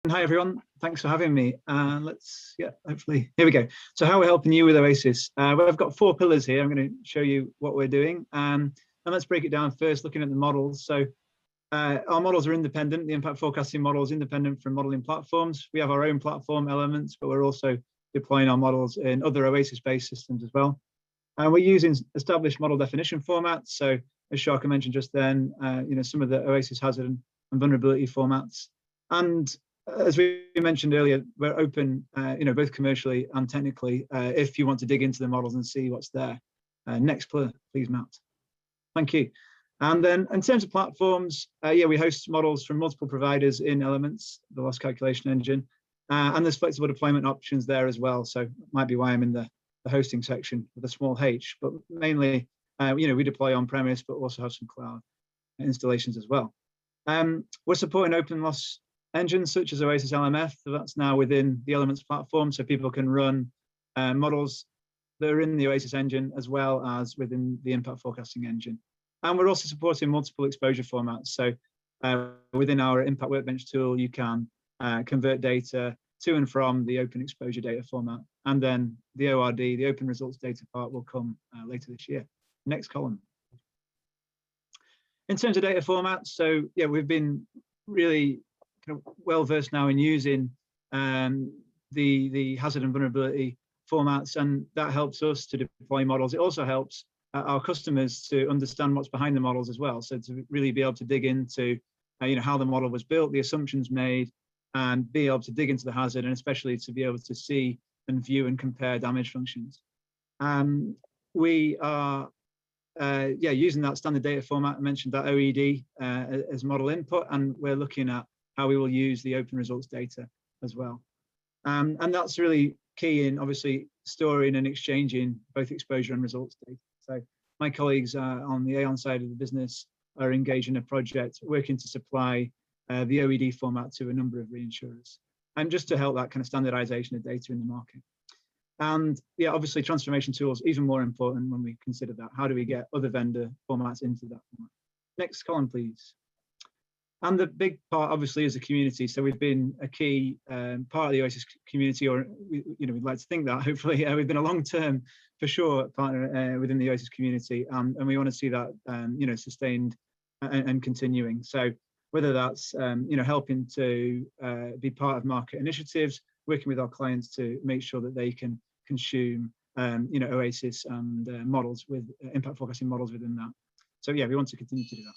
Hi everyone, thanks for having me. Hopefully, here we go. So how we're helping you with Oasis. Well, I've got 4 pillars here. I'm going to show you what we're doing. And let's break it down first, looking at the models. So our models are independent. The impact forecasting model is independent from modeling platforms. We have our own platform Elements, but we're also deploying our models in other Oasis-based systems as well. And we're using established model definition formats. So as Sharka mentioned just then, some of the Oasis hazard and vulnerability formats. And as we mentioned earlier, we're open, both commercially and technically, if you want to dig into the models and see what's there. Next, please, Matt. Thank you. And then in terms of platforms, we host models from multiple providers in Elements, the loss calculation engine, and there's flexible deployment options there as well. So it might be why I'm in the hosting section with a small h, but mainly, we deploy on-premise, but also have some cloud installations as well. We're supporting open loss engines such as Oasis LMF, that's now within the Elements platform, so people can run models that are in the Oasis engine as well as within the impact forecasting engine. And we're also supporting multiple exposure formats. So within our impact workbench tool, you can convert data to and from the open exposure data format. And then the ORD, the open results data part, will come later this year. Next column. In terms of data formats, so we've been really well versed now in using the hazard and vulnerability formats, and that helps us to deploy models. It also helps our customers to understand what's behind the models as well. So to really be able to dig into how the model was built, the assumptions made, and be able to dig into the hazard, and especially to be able to see and view and compare damage functions. We are using that standard data format. I mentioned that OED as model input, and we're looking at how we will use the open results data as well. And that's really key in obviously storing and exchanging both exposure and results data. So my colleagues on the Aon side of the business are engaged in a project working to supply the OED format to a number of reinsurers, and just to help that kind of standardization of data in the market. And obviously transformation tools even more important when we consider that. How do we get other vendor formats into that format? Next column, please. And the big part obviously is the community. So we've been a key part of the Oasis community, or we'd like to think that hopefully we've been a long-term, for sure, partner within the Oasis community, and we want to see that sustained and continuing. So whether that's helping to be part of market initiatives, working with our clients to make sure that they can consume Oasis and models with impact forecasting models within that. So we want to continue to do that.